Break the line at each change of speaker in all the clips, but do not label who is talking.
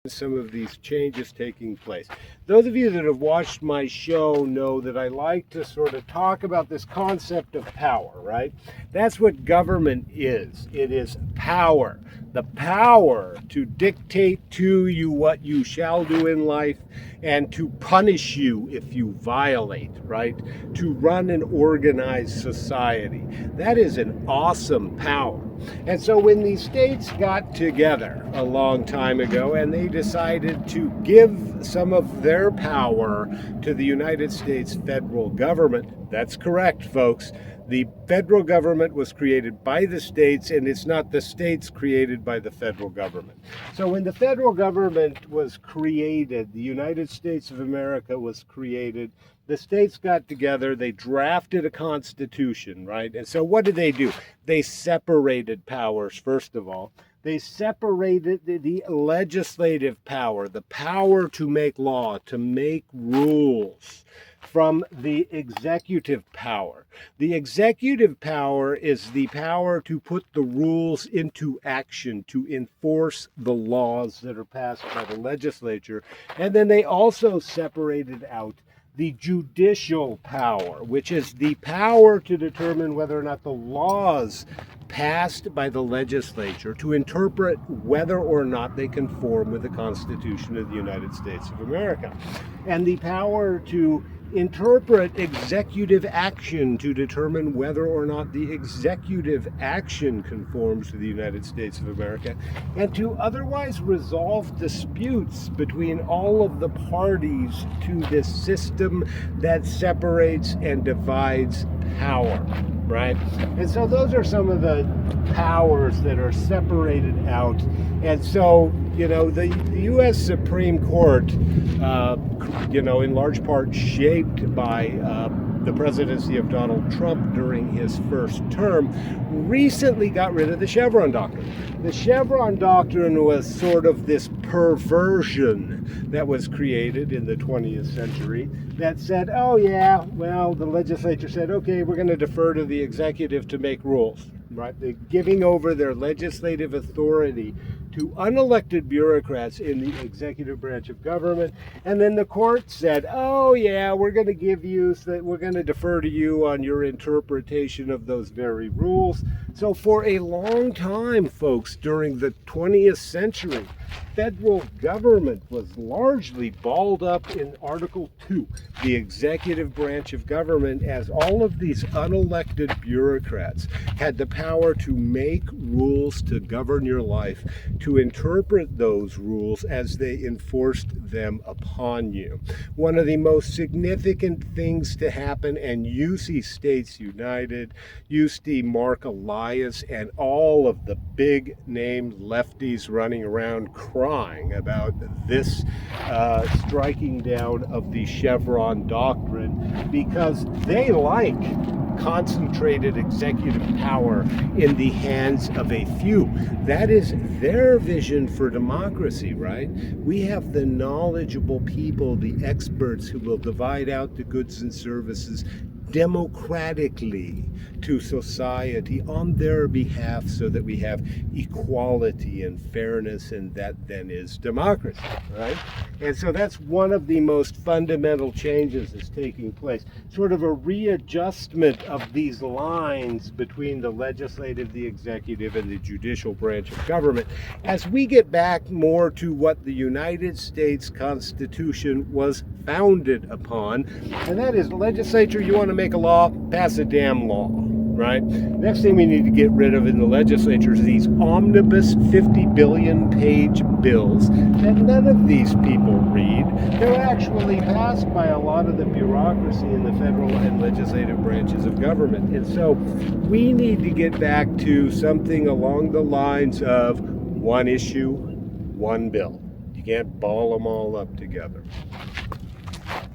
some of these changes taking place. Those of you that have watched my show know that I like to sort of talk about this concept of power, right? That's what government is. It is power. The power to dictate to you what you shall do in life and to punish you if you violate, right? To run an organized society. That is an awesome power. And so when these states got together a long time ago and they decided to give some of their power to the United States federal government, that's correct, folks. The federal government was created by the states, and it's not the states created by the federal government. So when the federal government was created, the United States of America was created, the states got together, they drafted a constitution, right? And so what did they do? They separated powers, first of all. They separated the legislative power, the power to make law, to make rules, from the executive power. The executive power is the power to put the rules into action, to enforce the laws that are passed by the legislature. And then they also separated out the judicial power, which is the power to determine whether or not the laws passed by the legislature, to interpret whether or not they conform with the Constitution of the United States of America, and the power to interpret executive action to determine whether or not the executive action conforms to the United States of America, and to otherwise resolve disputes between all of the parties to this system that separates and divides power, right? And so those are some of the powers that are separated out. And so, the U.S. Supreme Court, in large part shaped by the presidency of Donald Trump during his first term, recently got rid of the Chevron doctrine. The Chevron doctrine was sort of this perversion that was created in the 20th century that said, the legislature said, okay, we're going to defer to the executive to make rules, right? They're giving over their legislative authority to unelected bureaucrats in the executive branch of government. And then the court said, we're going to defer to you on your interpretation of those very rules. So for a long time, folks, during the 20th century, federal government was largely balled up in Article 2, the executive branch of government, as all of these unelected bureaucrats had the power to make rules to govern your life, to interpret those rules as they enforced them upon you. One of the most significant things to happen, and you see States United, you see Mark Elias, and all of the big name lefties running around crying about this striking down of the Chevron doctrine, because they like concentrated executive power in the hands of a few. That is their vision for democracy, right? We have the knowledgeable people, the experts who will divide out the goods and services democratically to society on their behalf so that we have equality and fairness, and that then is democracy, right? And so that's one of the most fundamental changes that's taking place, sort of a readjustment of these lines between the legislative, the executive, and the judicial branch of government as we get back more to what the United States Constitution was founded upon, and that is, legislature, you want to make a law, pass a damn law, right? Next thing we need to get rid of in the legislature is these omnibus 50 billion page bills that none of these people read. They're actually passed by a lot of the bureaucracy in the federal and legislative branches of government. And so we need to get back to something along the lines of one issue, one bill. You can't ball them all up together.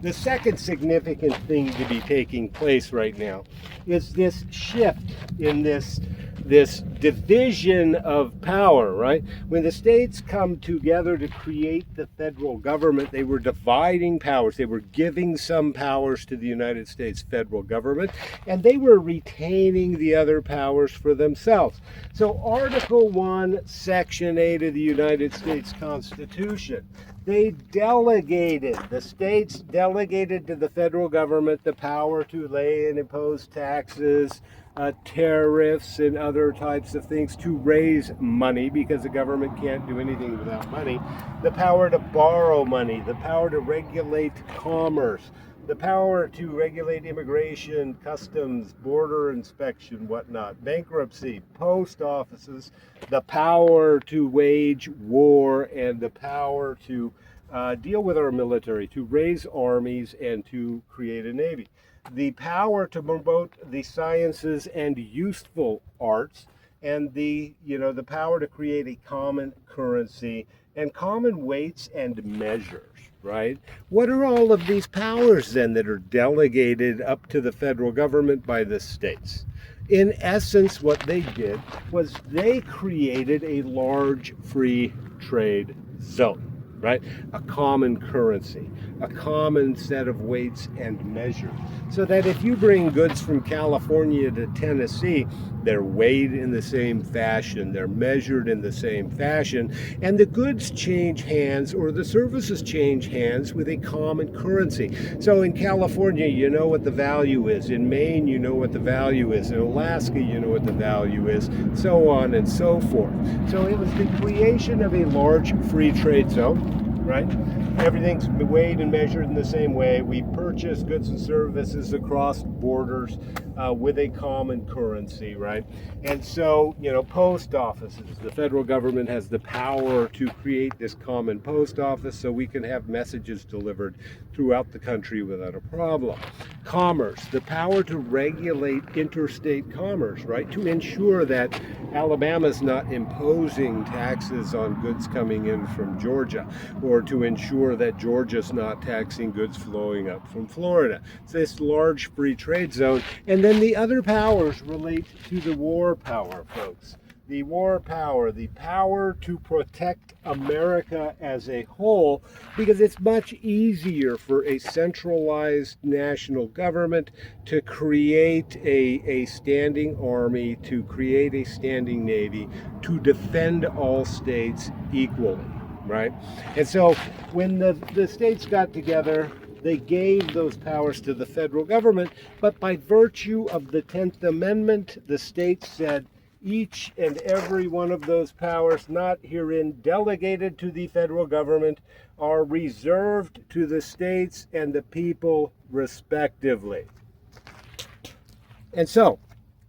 The second significant thing to be taking place right now is this shift in this this division of power, right? When the states come together to create the federal government, they were dividing powers. They were giving some powers to the United States federal government, and they were retaining the other powers for themselves. So Article 1, Section 8 of the United States Constitution, the states delegated to the federal government the power to lay and impose taxes, tariffs, and other types of things, to raise money, because the government can't do anything without money, the power to borrow money, the power to regulate commerce, the power to regulate immigration, customs, border inspection, whatnot, bankruptcy, post offices, the power to wage war, and the power to deal with our military, to raise armies, and to create a navy. The power to promote the sciences and useful arts, and the power to create a common currency and common weights and measures, right? What are all of these powers then that are delegated up to the federal government by the states? In essence, what they did was they created a large free trade zone, right? A common currency, a common set of weights and measures. So that if you bring goods from California to Tennessee, they're weighed in the same fashion, they're measured in the same fashion, and the goods change hands, or the services change hands, with a common currency. So in California, you know what the value is. In Maine, you know what the value is. In Alaska, you know what the value is, so on and so forth. So it was the creation of a large free trade zone, right? Everything's weighed and measured in the same way. We purchase goods and services across borders with a common currency, right? And so, post offices, the federal government has the power to create this common post office so we can have messages delivered throughout the country without a problem. Commerce, the power to regulate interstate commerce, right? To ensure that Alabama's not imposing taxes on goods coming in from Georgia, or to ensure that Georgia's not taxing goods flowing up from Florida. It's this large free trade zone. And then the other powers relate to the war power, folks. The war power, the power to protect America as a whole, because it's much easier for a centralized national government to create a standing army, to create a standing navy, to defend all states equally, right? And so when the states got together, they gave those powers to the federal government, but by virtue of the 10th Amendment, the states said, each and every one of those powers not herein delegated to the federal government are reserved to the states and the people respectively. And so,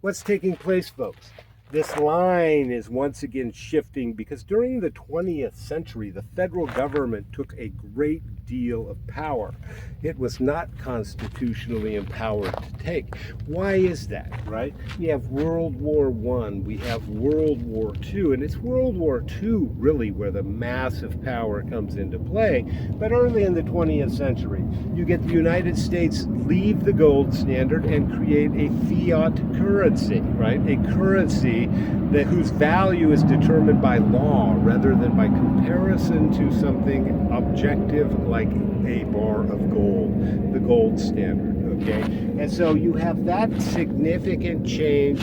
what's taking place, folks? This line is once again shifting, because during the 20th century, the federal government took a great deal of power. It was not constitutionally empowered to take. Why is that, right? We have World War I, we have World War II, and it's World War II really where the massive power comes into play. But early in the 20th century, you get the United States leave the gold standard and create a fiat currency, right? A currency whose value is determined by law rather than by comparison to something objective like a bar of gold, the gold standard, okay? And so you have that significant change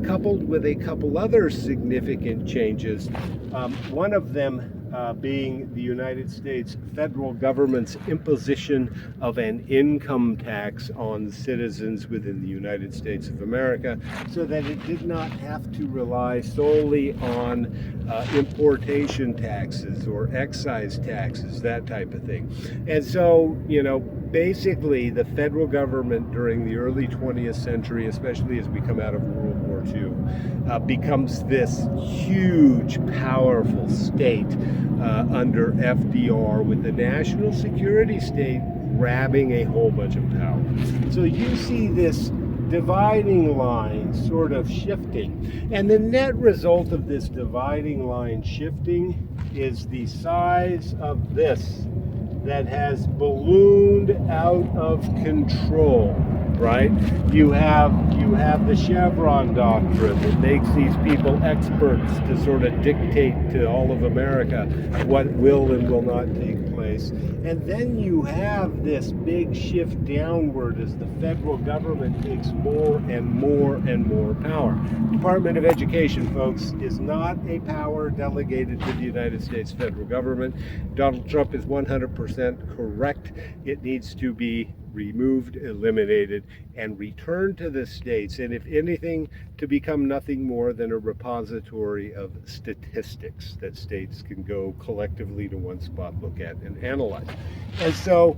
coupled with a couple other significant changes, one of them being the United States federal government's imposition of an income tax on citizens within the United States of America, so that it did not have to rely solely on importation taxes or excise taxes, that type of thing. And so, basically the federal government during the early 20th century, especially as we come out of World War II, becomes this huge, powerful state under FDR, with the national security state grabbing a whole bunch of power. So you see this dividing line sort of shifting. And the net result of this dividing line shifting is the size of this that has ballooned out of control. right? You have the Chevron doctrine that makes these people experts to sort of dictate to all of America what will and will not take place. And then you have this big shift downward as the federal government takes more and more and more power. Department of Education, folks, is not a power delegated to the United States federal government. Donald Trump is 100% correct. It needs to be removed, eliminated, and returned to the states, and if anything, to become nothing more than a repository of statistics that states can go collectively to one spot, look at, and analyze. And so,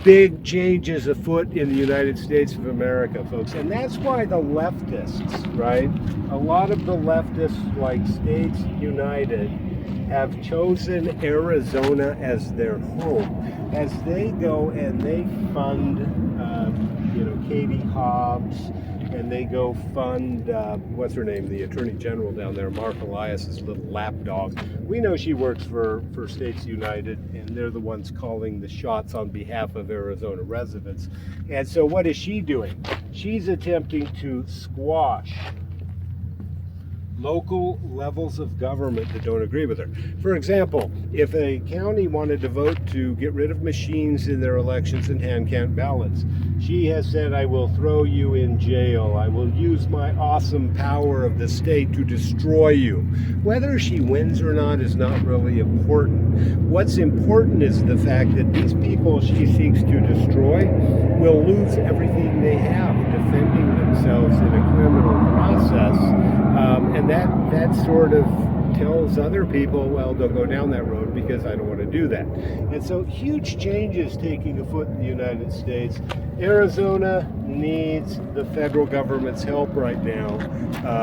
big changes afoot in the United States of America, folks, and that's why the leftists, right? A lot of the leftists, like States United, have chosen Arizona as their home as they go and they fund, Katie Hobbs, and they go fund, what's her name, the Attorney General down there, Mark Elias's little lapdog. We know she works for States United, and they're the ones calling the shots on behalf of Arizona residents. And so what is she doing? She's attempting to squash local levels of government that don't agree with her. For example, if a county wanted to vote to get rid of machines in their elections and hand count ballots, she has said, I will throw you in jail. I will use my awesome power of the state to destroy you. Whether she wins or not is not really important. What's important is the fact that these people she seeks to destroy will lose everything they have defending themselves in a criminal process. And that sort of tells other people, well, don't go down that road because I don't want to do that. And so huge changes taking afoot in the United States. Arizona needs the federal government's help right now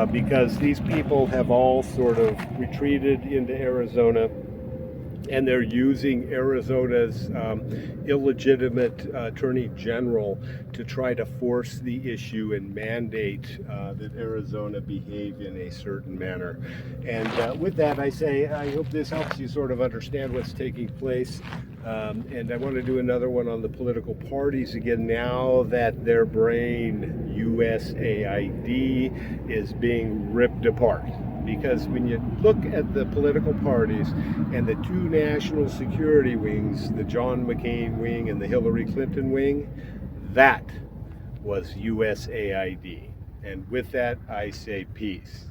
because these people have all sort of retreated into Arizona, and they're using Arizona's illegitimate attorney general to try to force the issue and mandate that Arizona behave in a certain manner. And with that, I say, I hope this helps you sort of understand what's taking place. And I want to do another one on the political parties again now that their brain, USAID, is being ripped apart. Because when you look at the political parties and the two national security wings, the John McCain wing and the Hillary Clinton wing, that was USAID. And with that, I say peace.